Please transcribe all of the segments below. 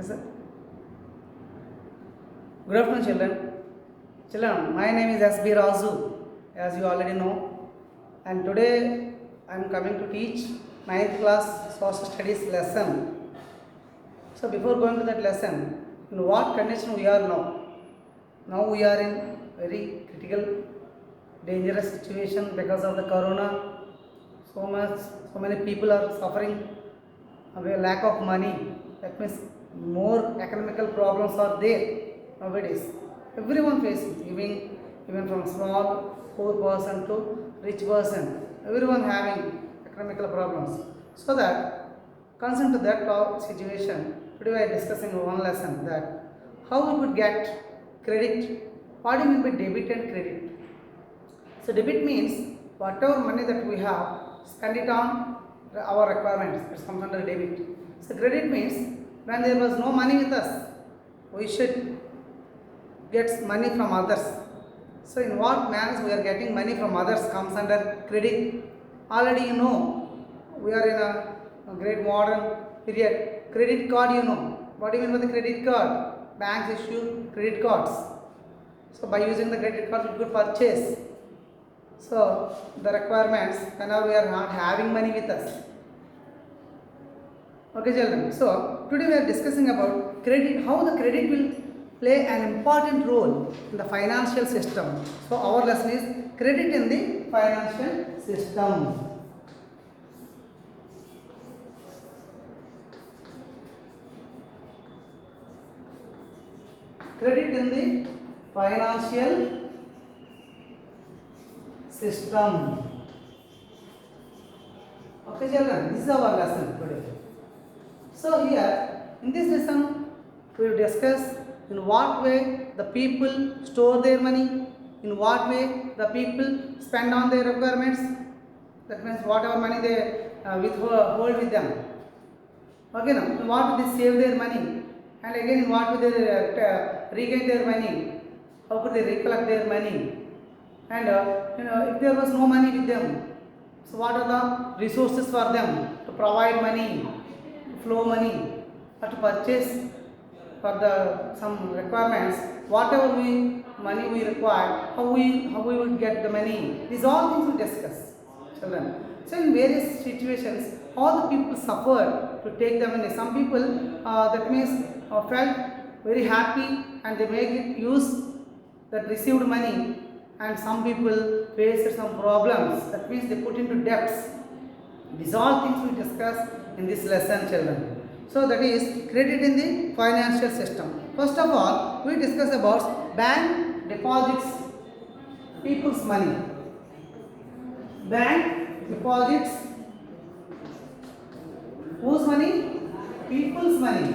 Okay, sir. Good afternoon, children. Children, my name is S.B. Razu, as you already know, and today I am coming to teach 9th class social studies lesson. So, before going to that lesson, in what condition we are now? Now we are in very critical, dangerous situation because of the corona. So many people are suffering of a lack of money. That means more economical problems are there nowadays. Everyone facing, even from small poor person to rich person, everyone having economical problems. So that concerned to that situation, today we are discussing one lesson, that how we could get credit. What do you mean by debit and credit? So debit means whatever money that we have, spend it on our requirements. It comes under debit. So credit means when there was no money with us, we should get money from others. So in what manner we are getting money from others comes under credit. Already you know, we are in a great modern period. Credit card, you know. What do you mean by the credit card? Banks issue credit cards. So by using the credit card, we could purchase. So the requirements whenever we are not having money with us. Okay, children. So today we are discussing about credit, how the credit will play an important role in the financial system. So our lesson is credit in the financial system. Credit in the financial system. Okay, children, this is our lesson today. So here in this lesson we will discuss in what way the people store their money, in what way the people spend on their requirements. That means whatever money they hold with them. Okay, now in what will they save their money, and again in what will they regain their money, how could they recollect their money, and if there was no money with them, so what are the resources for them to provide money, to flow money, or to purchase for the some requirements, whatever money we require, how we would get the money. These all things we discuss, children. So in various situations, how the people suffered to take the money. Some people that means felt very happy and they make it use that received money, and some people faced some problems. That means they put into debts. These all things we discuss in this lesson, children. So that is credit in the financial system. First of all, we discuss about bank deposits people's money. Bank deposits whose money? People's money.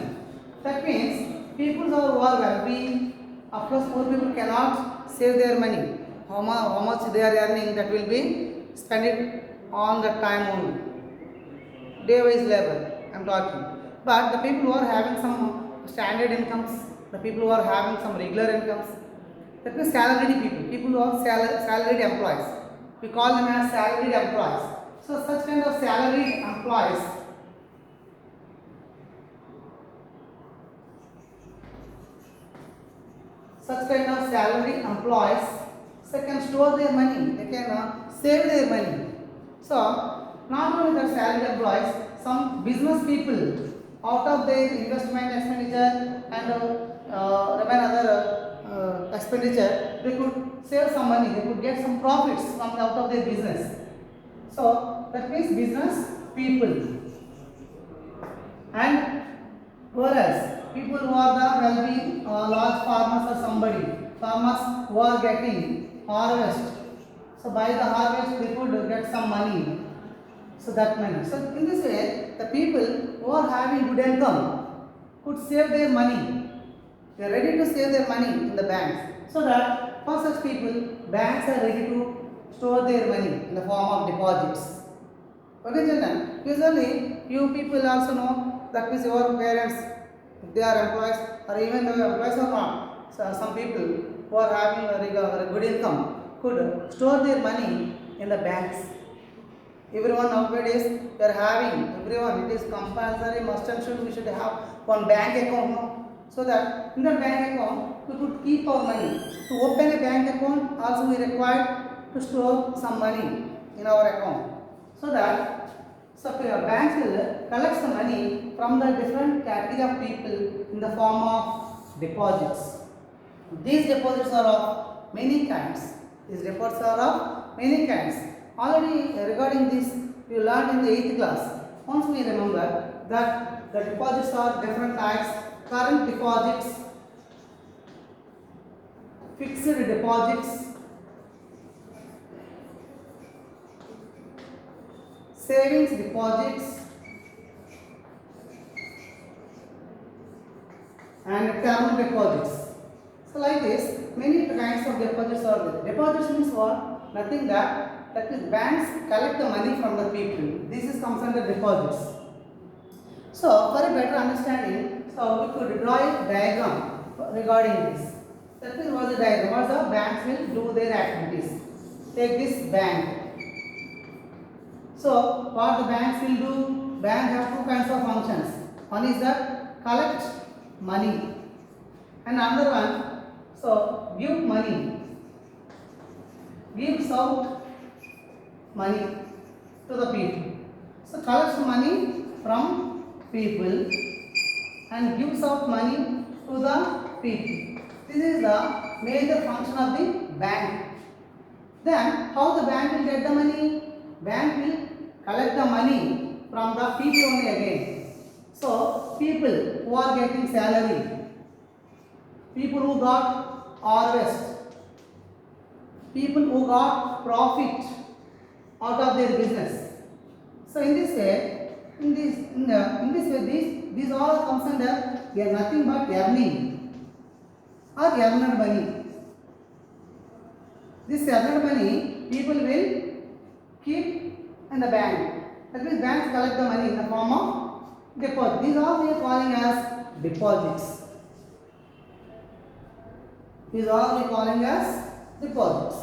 That means people who are well-being. Of course, poor people cannot save their money. How much they are earning, that will be spend it on the time only. Day-wise level, I am talking. But the people who are having some standard incomes, the people who are having some regular incomes, that means salaried people who are salaried employees. We call them as salaried employees. So such kind of salaried employees, they can store their money, they can save their money. So not only the salaried employees, some business people, out of their investment expenditure and remain other expenditure, they could save some money, they could get some profits from out of their business. So that means business people. And whereas people who are the wealthy large farmers or somebody, farmers who are getting harvest, so by the harvest they could get some money. So that manner. So in this way, the people who are having good income could save their money. They are ready to save their money in the banks. So that for such people, banks are ready to store their money in the form of deposits. Okay, children. Usually, you people also know that means your parents, if they are employees, or even the employees or not. So some people who are having a good income could store their money in the banks. Everyone nowadays they are having, everyone, it is compulsory, must and should, we should have one bank account, no? So that in the bank account we could keep our money. To open a bank account also we require to store some money in our account. So that banks will collect the money from the different category of people in the form of deposits. These deposits are of many kinds. These deposits are of many kinds. Already regarding this, we learned in the 8th class. Once we remember that the deposits are different types: current deposits, fixed deposits, savings deposits, and term deposits. So like this, many kinds of deposits are there. Deposits means what? Nothing that is banks collect the money from the people. This is comes under deposits. So for a better understanding, so we could draw a diagram regarding this. That is what the diagram. What the banks will do their activities. Take this bank. So what the banks will do? Banks have two kinds of functions. One is that collect money, and another one, so give money, gives out money to the people. So collects money from people and gives out money to the people. This is the major function of the bank. Then how the bank will get the money? Bank will collect the money from the people only again. So people who are getting salary, people who got harvest, people who got profit out of their business. So in this way, these all comes under, they are nothing but earning or earned money. This earned money people will keep in the bank. That means banks collect the money in the form of deposit. These all we are calling as deposits. These all we are calling as deposits.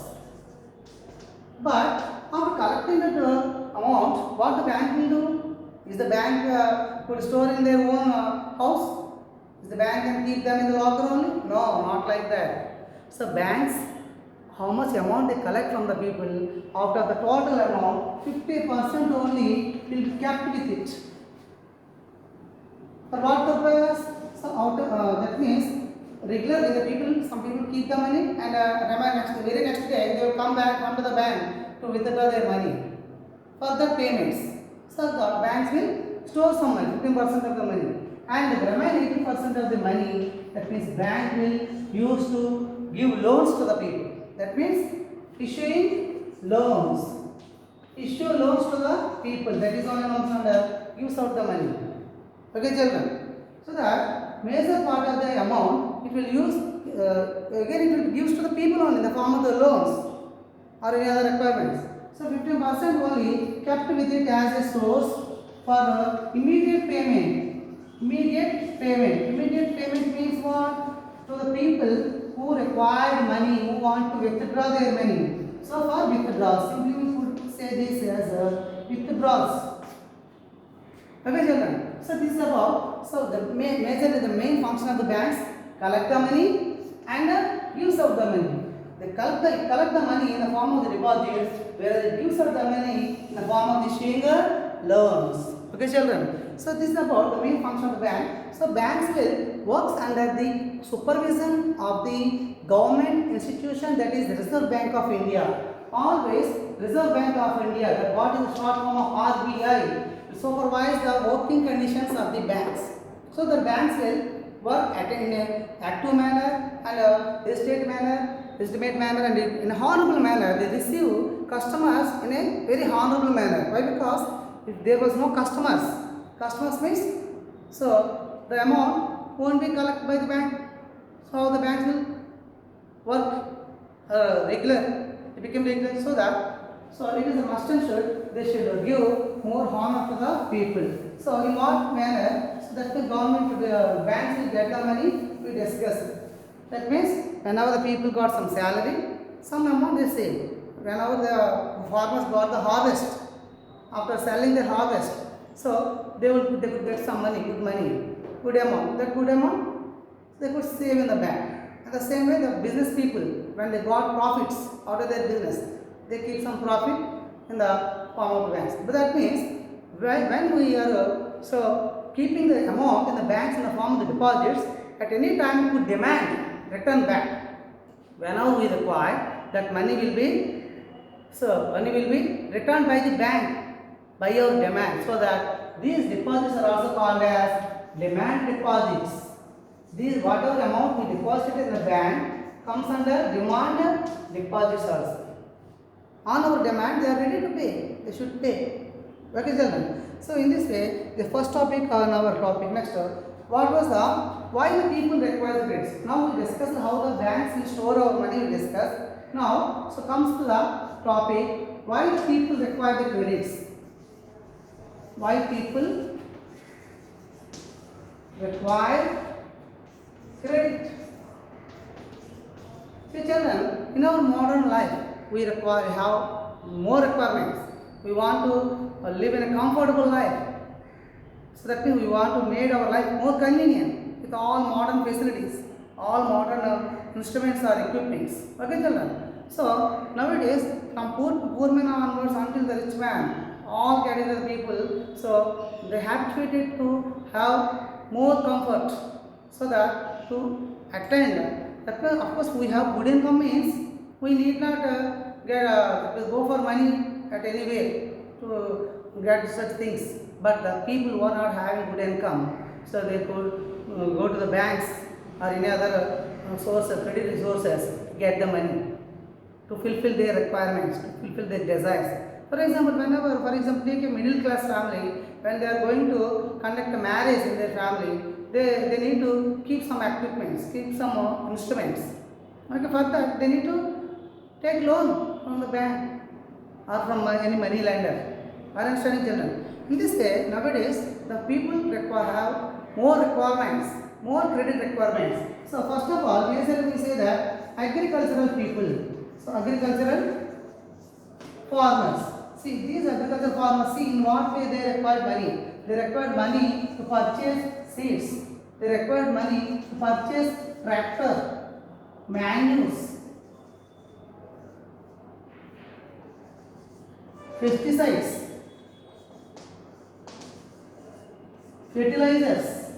But after collecting that amount, what the bank will do? Is the bank could store in their own house? Is the bank can keep them in the locker only? No, not like that. So banks, how much amount they collect from the people, out of the total amount, 50% only will be kept with it. For what purpose? So that means regularly the people, some people keep the money and very next day they will come to the bank to withdraw their money for the payments. So the banks will store some money, 15% of the money, and the remaining 80% of the money, that means bank will use to give loans to the people. That means issuing loans. Issue loans to the people. That is only comes under gives out the money. Okay, children. So that major part of the amount it will use again it will gives to the people only in the form of the loans or any other requirements. So 15% only kept with it as a source for immediate payment. Immediate payment. Immediate payment means what? To the people who require money, who want to withdraw their money. So for withdrawals, simply we could say this as withdrawals. Okay, children. So this is about, so the main function of the banks: collect the money and use of the money. They collect the money in the form of the deposits, whereas they use of the money in the form of issuing loans. Okay, children. So this is about the main function of the bank. So banks will work under the supervision of the government institution, that is the Reserve Bank of India. Always Reserve Bank of India, that what is the short form of RBI, to supervise the working conditions of the banks. So the banks will work in an active manner and legitimate manner and in a honorable manner. They receive customers in a very honorable manner. Why? Because if there was no customers means, so the amount won't be collected by the bank. So how the banks will work regular, it became regular, so it is a must and they should give more honor to the people. So in what manner? So that the government, the banks will get the money, we discuss it. That means whenever the people got some salary, some amount they save. Whenever the farmers got the harvest, after selling their harvest, so they could get some money, good amount. That good amount they could save in the bank. And the same way, the business people, when they got profits out of their business, they keep some profit in the form of banks. But that means when we are keeping the amount in the banks in the form of the deposits, at any time we could demand return back. Whenever we require, that money will be returned by the bank by your demand. So that these deposits are also called as demand deposits. These whatever amount we deposited in the bank comes under demand deposits also. On our demand, they are ready to pay. They should pay. Okay, children. So in this way, the first topic on our topic. Next, what was why the people require credits? Now we discussed how the banks will store our money. We discussed. Now, so comes to the topic, why the people require the credits? Why people require credit? See, children, in our modern life, we have more requirements. We want to live in a comfortable life. So that means we want to make our life more convenient with all modern facilities, all modern instruments or equipments. Okay, children. So nowadays, from poor man onwards until the rich man, all categories of people, so they habituated to have more comfort, so that to attend. That means, of course, we have good income means we need not go for money at anywhere to get such things. But the people who are not having good income, so they could go to the banks or any other credit resources, get the money to fulfill their requirements, to fulfill their desires. For example, take a middle class family, when they are going to conduct a marriage in their family, they need to keep some equipments, keep some instruments. Okay, for that they need to take loan from the bank or from any money lender. Are understanding, children? In this way, nowadays the people have more requirements, more credit requirements. So first of all, here we say that agricultural people. So agricultural farmers. See, these agricultural farmers, see in what way they require money. They require money to purchase seeds. They require money to purchase tractor, manures, pesticides, fertilizers,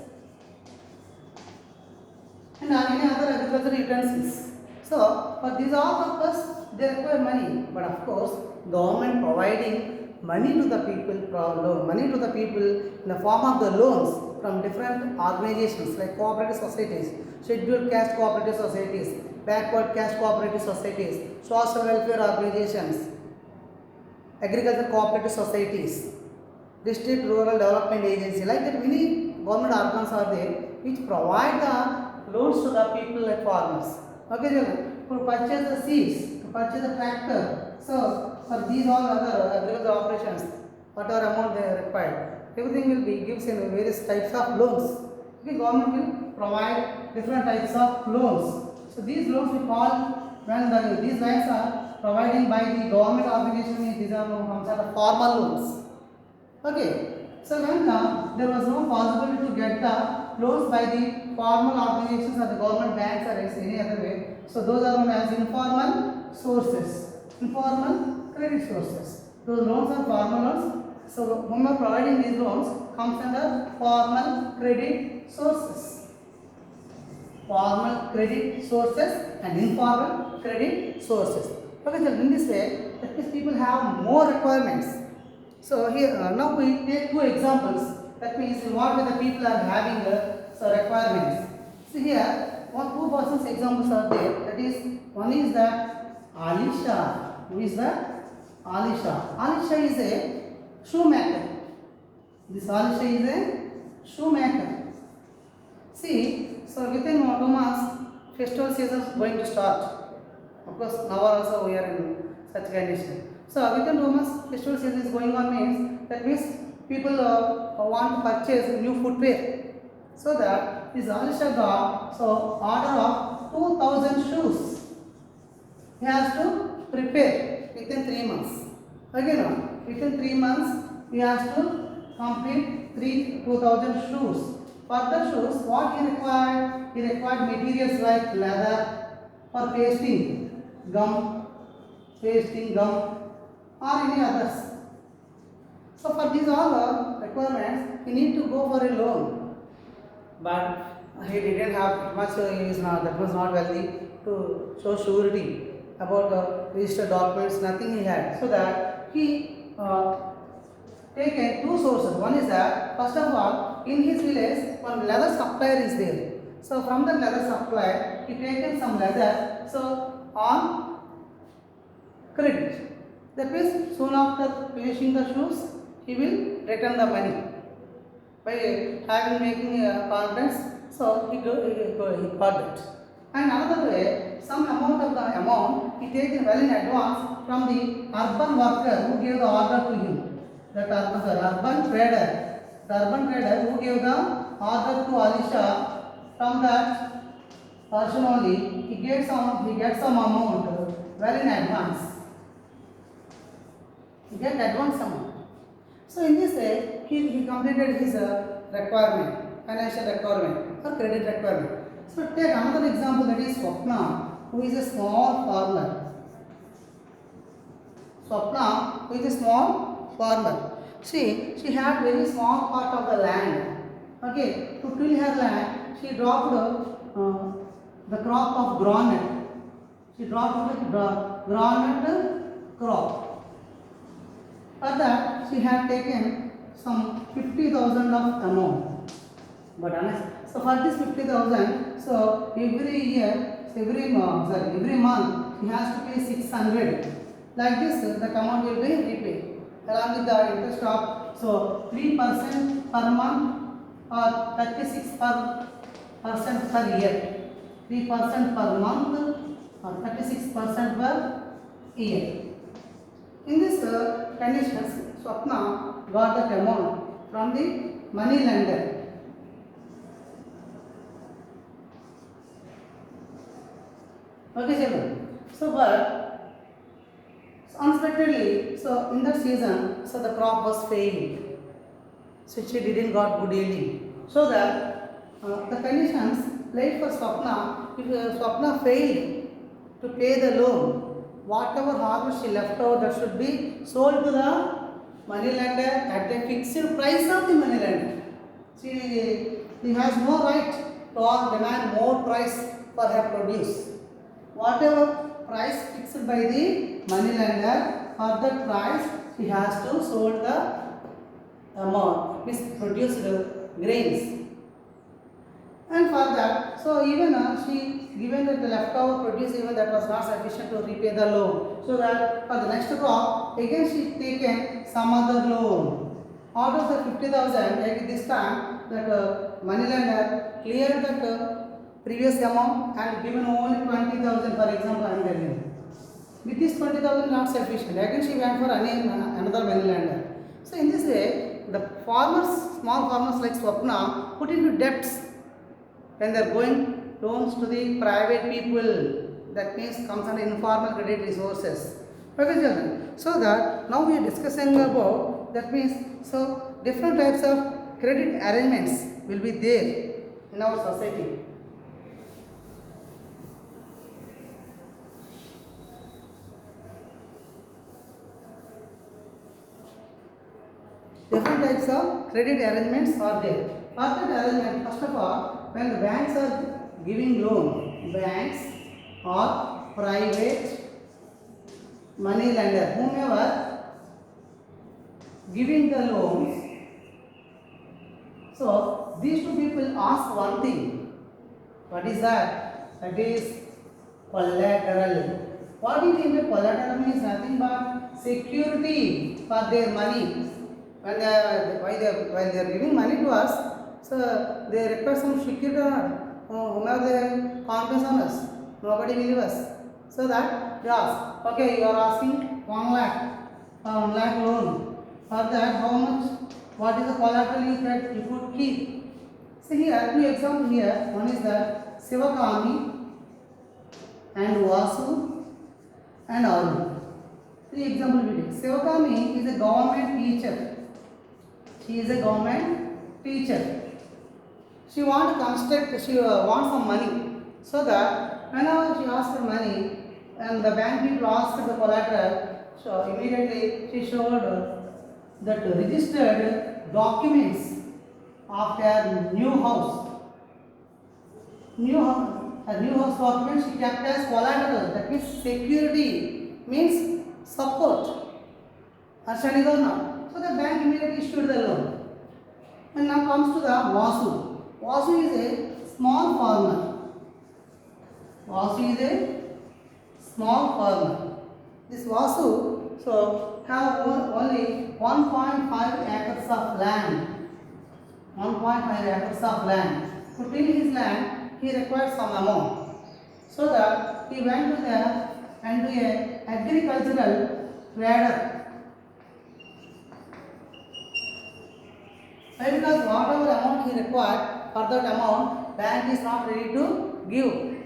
and any other agricultural utensils. So for these all purpose, they require money. But of course, government providing money to the people in the form of the loans from different organizations like cooperative societies, scheduled caste cooperative societies, backward caste cooperative societies, social welfare organizations, agricultural cooperative societies, district rural development agency, like that many government organs are there which provide the loans to the people like farmers. Okay, to purchase the seeds, to purchase the tractor. So for these all other agricultural operations, whatever amount they require, everything will be gives in various types of loans. Okay, government will provide different types of loans. So these loans we call, when these banks are providing by the government organization, these are some sort of formal loans. Okay, so when there was no possibility to get the loans by the formal organizations or the government banks or any other way, so those are known as informal sources, informal credit sources. Those loans are formal loans. So whom are providing these loans comes under formal credit sources. Formal credit sources and informal credit sources. Okay, so in this way, that means people have more requirements. So here now we take two examples. That means what way the people are having requirements. So here, two persons examples are there. That is, one is that Alisha. Who is that? Alisha. Alisha is a shoemaker. This Alisha is a shoemaker. See, so within 2 months, festival season is going to start. Of course, now also we are in such condition. So within 2 months, festival season is going on means, that means people want to purchase new footwear. So that this Alisha got order of 2000 shoes. He has to prepare within 3 months. Again, within 3 months he has to complete 2,000 shoes. For the shoes, what he required? He required materials like leather for pasting gum, or any others. So for these all requirements, he need to go for a loan. But he didn't have much. He is not that was not wealthy to show surety about the registered documents. Nothing he had. So that he taken two sources. One is that first of all, in his village, one leather supplier is there. So from the leather supplier, he taken some leather. So on credit. That means soon after finishing the shoes, he will return the money by having making confidence. So he got it. And another way, some amount of the amount he taken well in advance from the urban worker who gave the order to him. That urban trader who gave the order to Alisha, from that person only he gets some amount well in advance. He get advance amount. So in this way, he completed his requirement, financial requirement or credit requirement. So take another example, that is Swapna, who is a small farmer. Swapna, who is a small farmer. She had very small part of the land. Okay, to till her land, she dropped the crop of groundnut. She dropped the groundnut crop. For that, she had taken some 50,000 of amount. But honest, so for this 50,000, so every month, she has to pay 600. Like this, the amount will be repaid along with the interest of 3% per month or 36% per year. 3% per month or 36% per year. In this conditions, Swapna got that amount from the money lender. Okay, children. So, but unexpectedly, so in that season, so the crop was failed. So she didn't got good yielding. So that the conditions laid for Swapna, if Swapna failed to pay the loan, whatever harvest she left out, that should be sold to the money lender at a fixed price of the money lender. He has no right to demand more price for her produce. Whatever price fixed by the money lender, for that price she has to sold the amount which produced grains. And for that, so even she given that the leftover produce, even that was not sufficient to repay the loan. So that for the next crop, again she taken some other loan. Out of the 50,000, like this time, that money lender cleared that previous amount and given only 20,000, for example, I am telling you. With this 20,000 not sufficient. Again she went for another money lender. So in this way, the farmers, small farmers like Swapna, put into debts when they are going loans to the private people. That means comes under informal credit resources. Okay, children. So that now we are discussing about, that means, so different types of credit arrangements will be there in our society. Different types of credit arrangements are there. For that arrangement, first of all, when the banks are giving loan, banks or private money lender, whomever giving the loans, so these two people ask one thing. What is that? That is collateral. What do you mean by collateral? Means nothing but security for their money. When while they are giving money to us, so they require some security or not. Whomever they have confidence on us, nobody will leave us. So that they ask, okay, you are asking 1 lakh loan. For that, how much? What is the collateral you could keep? So here, two examples here. One is that Sivakami and Vasu and Arun. Three example we take. Sivakami is a government teacher. She is a government teacher. She wants some money. So that whenever she asks for money and the bank people ask the collateral, so immediately she showed that registered documents of her new house. Her new house documents she kept as collateral. That means security, means support. Understanding or not? So the bank immediately issued the loan. And now comes to the Vasu. Vasu is a small farmer. Vasu is a small farmer. This Vasu, so have only 1.5 acres of land. 1.5 acres of land. To till his land, he required some amount. So that he went to there and to a agricultural trader. Why? Because whatever amount he required, for that amount, bank is not ready to give.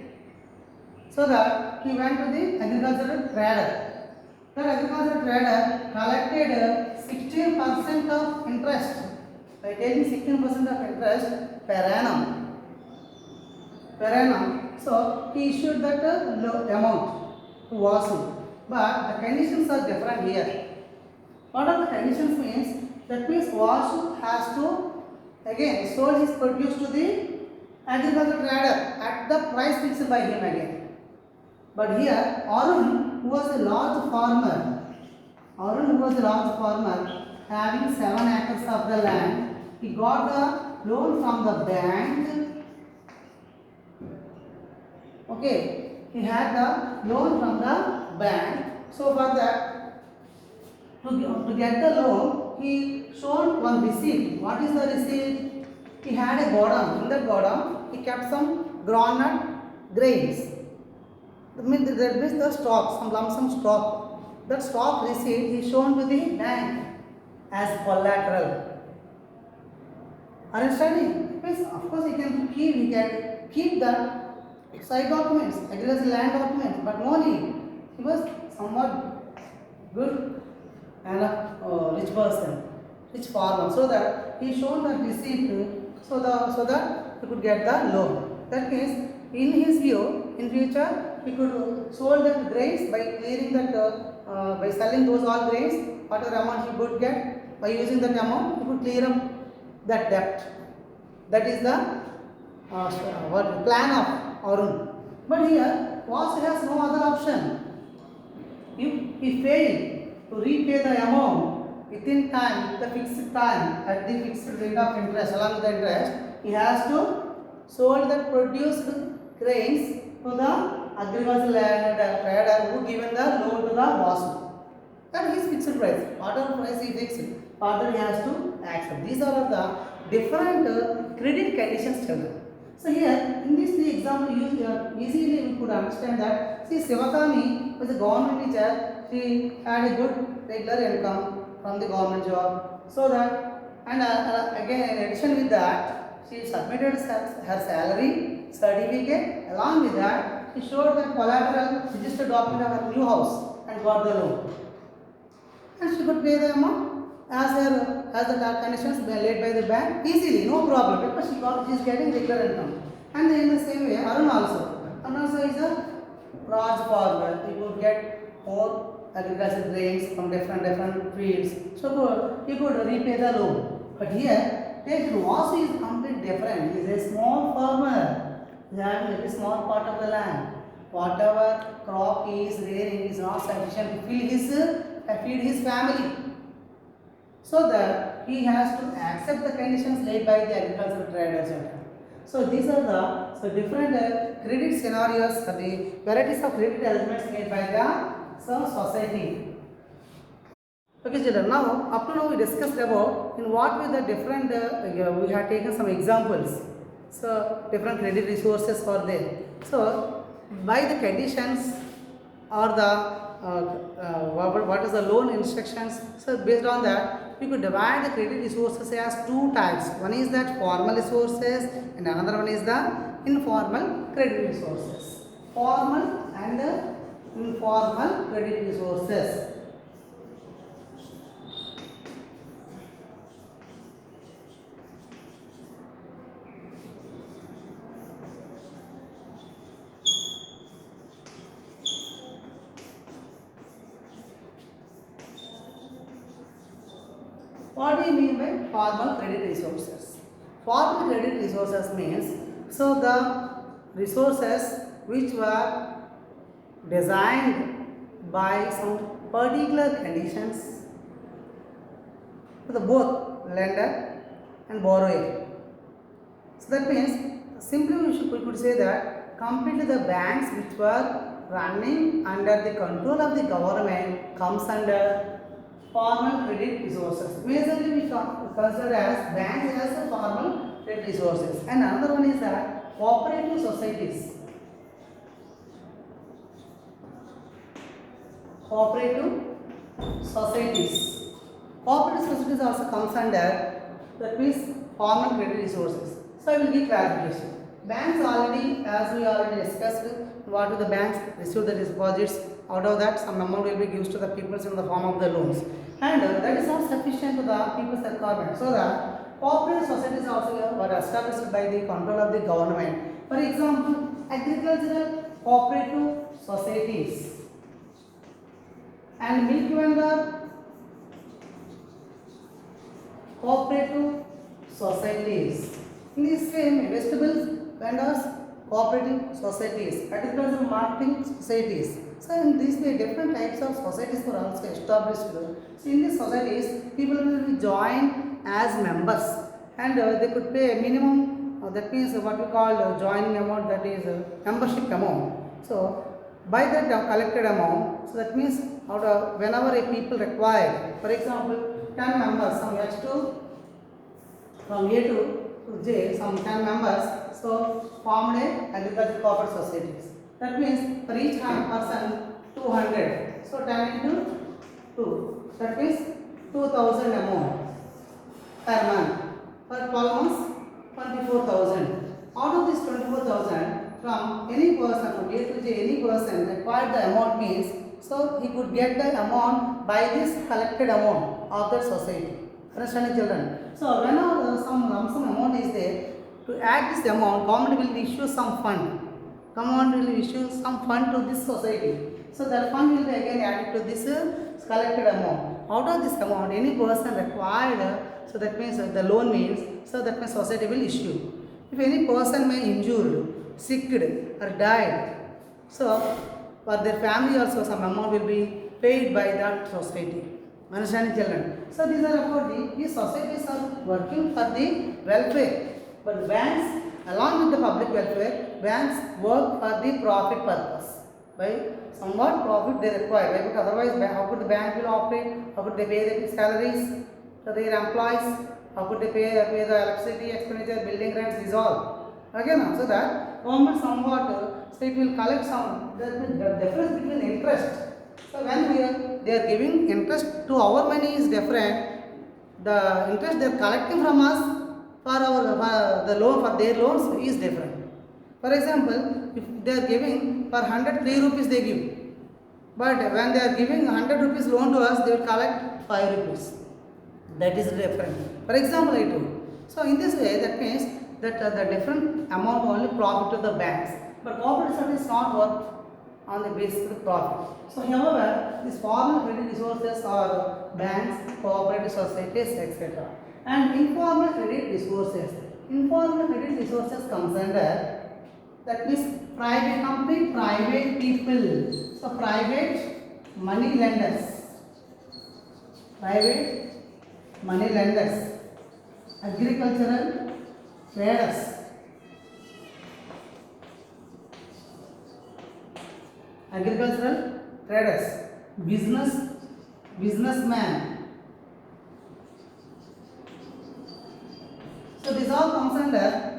So that he went to the agricultural trader. That agricultural trader collected 16% of interest. By taking 16% of interest per annum. So he issued that amount to Vasu. But the conditions are different here. What are the conditions means? That means Vasu has to again sold his produce to the agricultural trader at the price fixed by him again. But here Arun, who was a large farmer, having 7 acres of the land, he got the loan from the bank. Okay, he had the loan from the bank. So for that, to get the loan, he showed one receipt. What is the receipt? He had a godown. In that godown, he kept some groundnut grains. That means the stock, some lump sum stock. That stock receipt he shown to the bank as collateral. Understanding? Because of course he can keep the side documents, agricultural land documents, but no need. He was somewhat good and a rich person, rich farmer. So that he shown the receipt so that he could get the loan. That means in his view, in future he could sold that grains by clearing that by selling those all grains, whatever amount he could get, by using that amount he could clear up that debt. That is the plan of Arun. But here Vasu has no other option. If he failed to repay the amount within time, the fixed time, at the fixed rate of interest, along with the interest, he has to sold the produced grains to the agricultural trader who given the loan to the Vasu. That is fixed price. Whatever price he fixed, further he has to accept. These are the different credit conditions children. So here in this three example, easily we could understand that Sivakami was a government teacher. She had a good regular income from the government job. So that, and again in addition with that, she submitted her salary certificate. Along with that, she showed the collateral registered document of her new house and got the loan. And she could pay the amount as the conditions laid by the bank easily, no problem, because she is getting regular income. And in the same way, Arun also is a large farmer. He could get more agricultural grains from different fields, so he could repay the loan. But here, take Vasu is completely different. He is a small farmer. He has a very small part of the land. Whatever crop he is rearing is not sufficient to feed his family. So that he has to accept the conditions laid by the agricultural traders. So these are the different credit scenarios for the varieties of credit arrangements made by the society. Okay, children. Now up to now we discussed about in what way the different we have taken some examples. So different credit resources are there. So by the conditions or the what is the loan instructions. So based on that, we could divide the credit resources as two types. One is that formal resources and another one is the informal credit resources. Formal and informal credit resources. What do you mean by formal credit resources? Formal credit resources means so the resources which were designed by some particular conditions to the both lender and borrower. So that means simply we could say that completely the banks which were running under the control of the government comes under formal credit resources. Majorly we consider as banks as a formal credit resources. And another one is that cooperative societies. Cooperative societies. Cooperative societies also comes under that means formal credit resources. So I will give clarification. Banks already, as we already discussed, what do the banks receive the deposits? Out of that, some amount will be given to the people in the form of the loans, and that is not sufficient to the people's requirement. So the cooperative societies also were established by the control of the government. For example, agricultural cooperative societies and milk vendor cooperative societies. In this same vegetables vendors cooperative societies, agricultural marketing societies. So in these way different types of societies were also established. So in these societies people will be joined as members, and they could pay a minimum, that means what we call joining amount, that is membership amount. So by that collected amount, so that means out of whenever a people required, for example 10 members from H2 from A to J, some 10 members, so formed a agricultural cooperative societies. That means for each person 200, so 10 into 2, that means 2000 amount per month. For 12 months 24,000. Out of this 24,000, from any person from A to J, any person required the amount means, so he could get the amount by this collected amount of the society. Understanding, children? So whenever some lump sum amount is there, to add this amount, government will issue some fund. Government will issue some fund to this society. So that fund will be again added to this collected amount. Out of this amount, any person required, so that means the loan means, so that means society will issue. If any person may injured, sick or died, so for their family also some amount will be paid by that society. Understanding, children? So these are about these societies are working for the welfare, but banks along with the public welfare, banks work for the profit purpose. By somewhat profit they require, right? Because otherwise how could the bank will operate? How could they pay the salaries to their employees? How could they pay the electricity expenditure, building rents, these all? Okay, now so that government somewhat so it will collect some the difference between interest. So when they are giving interest to our money is different. The interest they are collecting from us for the loan for their loans is different. For example, if they are giving for 100 3 rupees they give, but when they are giving 100 rupees loan to us, they will collect 5 rupees. That is different. For example, I told. So in this way, that means that the different amount only profit to the banks, but cooperative is not work on the basis of profit. So however, these formal credit resources are banks, cooperative societies, etc. And informal credit resources. Informal credit resources comes under, that means private company, private people. So private money lenders, private money lenders, agricultural traders, agricultural traders, businessman. So this all comes under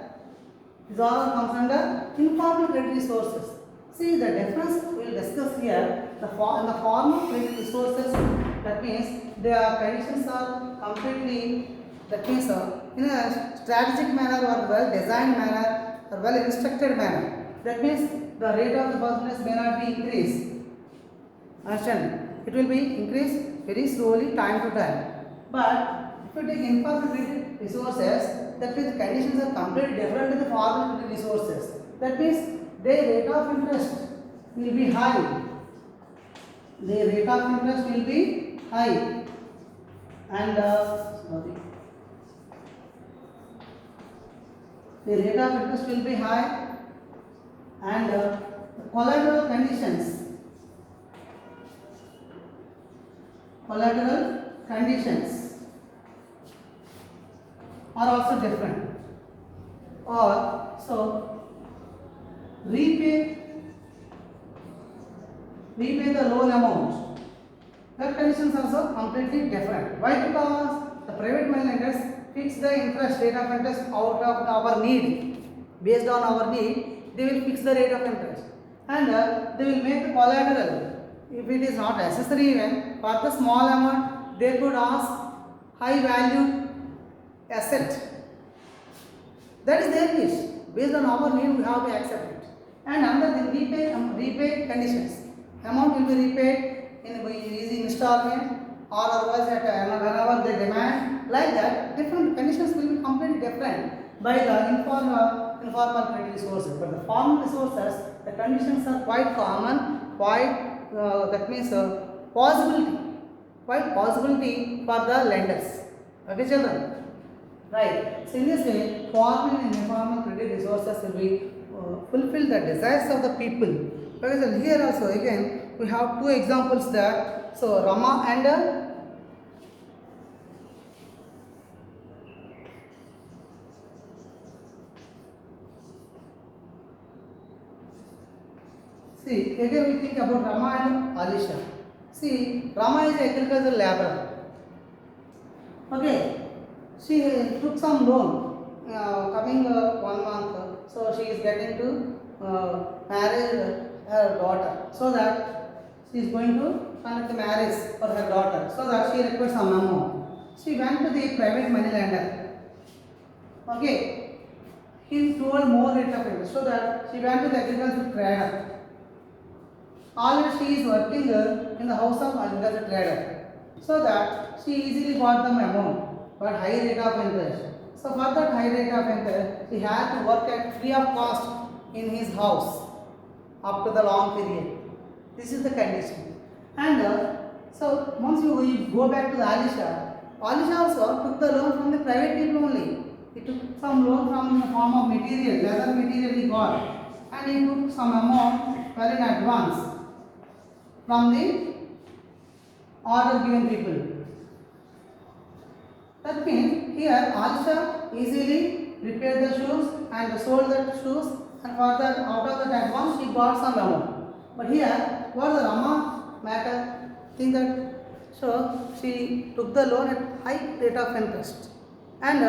informal credit resources. See the difference we will discuss here. In the formal credit resources, that means their conditions are completely, that means in a strategic manner or well designed manner or well instructed manner. That means the rate of the business may not be increased. Understand? It will be increased very slowly, time to time. But if you take informal credit resources, that means the conditions are completely different to the formal credit resources. That means their rate of interest will be high. Their rate of interest will be high, and sorry, the rate of interest will be high, and the collateral conditions are also different. Or so repay the loan amount. The conditions are also completely different. Why? Because the private money lenders fix the interest rate of interest out of our need. Based on our need, they will fix the rate of interest, and they will make the collateral. If it is not necessary, even for the small amount, they could ask high value asset. That is their wish. Based on our need, we have to accept it. And under the repay conditions, amount will be repaid in easy installment or otherwise at whenever they demand. Like that, different conditions will be completely different by the informal credit resources. But the formal resources, the conditions are quite common, that means possibility for the lenders. Okay, children. Right. So in this way, formal and informal credit resources will be fulfill the desires of the people. Because here also again we have two examples there. So Rama and see again we think about Rama and Alisha. See, Rama is an agricultural laborer. Okay. She took some loan coming 1 month, so she is getting to marry her daughter, so that she is going to conduct the marriage for her daughter, so that she requires some amount. She went to the private money lender. Okay, he told more rate of interest, so that she went to the agricultural trader. Already she is working in the house of agricultural trader, so that she easily got the amount. But high rate of interest. So for that high rate of interest, he had to work at free of cost in his house up to the long period. This is the condition. And so once you go back to the Alisha also took the loan from the private people only. He took some loan from the form of material, leather material he got, and he took some amount well in advance from the order given people. That means here Alisha easily repaired the shoes and sold the shoes, and for that out of that advance she got some amount. But here what the Rama matter? Think that so she took the loan at high rate of interest, and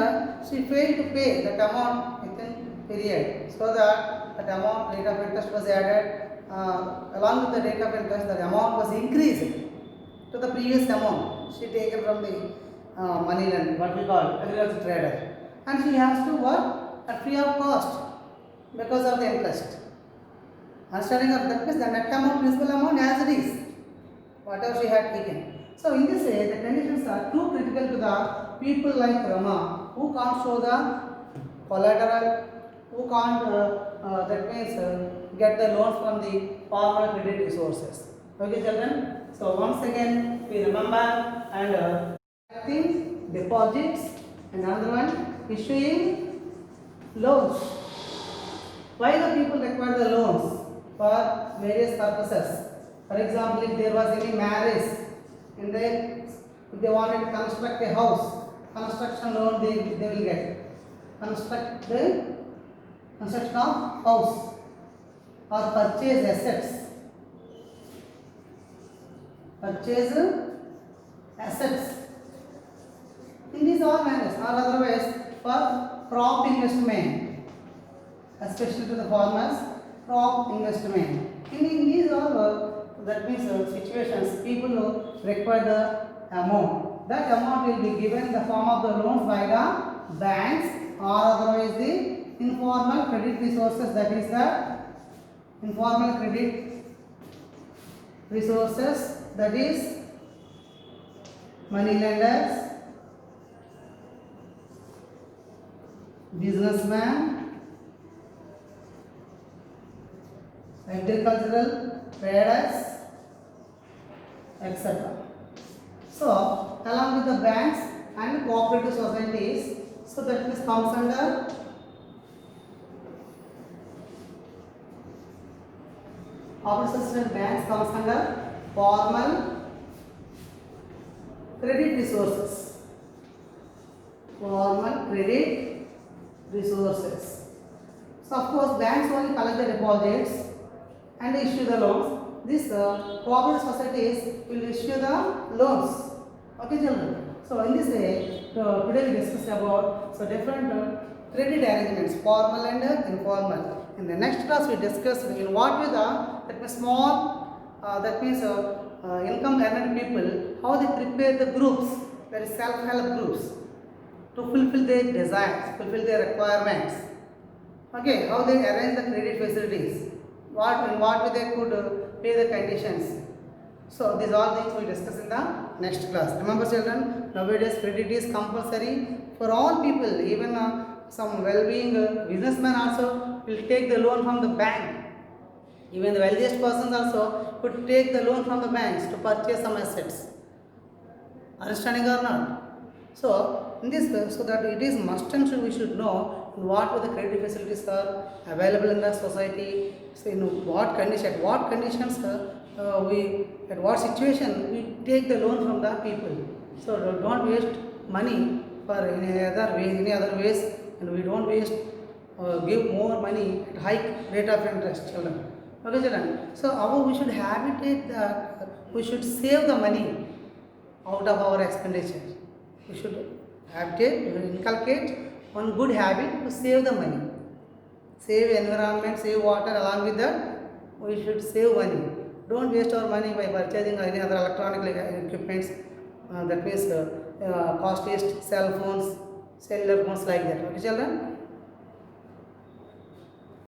she failed to pay that amount within period, so that amount rate of interest was added along with the rate of interest. The amount was increased to the previous amount she taken from the money lender, what we call agricultural trader, and she has to work at free of cost because of the interest. Understanding of that means the net amount, principal amount as it is, whatever she had taken. So in this way, the conditions are too critical to the people like Rama, who can't show the collateral, who can't that means get the loans from the formal credit resources. Okay, children. So once again, we remember and deposits, and another one issuing loans. Why the people require the loans? For various purposes. For example, if there was any marriage, and if they wanted to construct a house, construction loan they will get. Construction of house or purchase assets. Purchase assets. In these all manners, or otherwise for crop investment, especially to the farmers, crop investment. In these all that means situations, people who require the amount. That amount will be given in the form of the loans by the banks, or otherwise the informal credit resources. That is the informal credit resources. That is money lenders, businessman, agricultural traders, etc. So along with the banks, and cooperative societies. So that this comes under cooperative society and banks comes under formal credit resources. Formal credit resources. So of course banks only collect the deposits and issue the loans. This cooperative societies will issue the loans. Okay, children. So in this way, today we discuss about different credit arrangements, formal and informal. In the next class, we discuss in what way that means small, income earning people, how they prepare the groups, that is self-help groups, to fulfill their desires, fulfill their requirements. Okay, how they arrange the credit facilities, in what way they could pay the conditions. So these all things we discuss in the next class. Remember children, nowadays credit is compulsory for all people. Even some well-being businessmen also will take the loan from the bank. Even the wealthiest persons also could take the loan from the banks to purchase some assets. Understanding or not? So in this, so that it is must and should we should know what the credit facilities are available in the society. So in what condition, at what conditions at what situation we take the loan from the people. So don't waste money for any other ways, and we don't waste give more money at high rate of interest, children. Okay, children. So we should habitate that we should save the money out of our expenditure. We should habitate, inculcate one good habit to save the money. Save environment, save water. Along with that, we should save money. Don't waste our money by purchasing any other electronic equipments. That means costliest cell phones, cellular phones like that. Okay, children.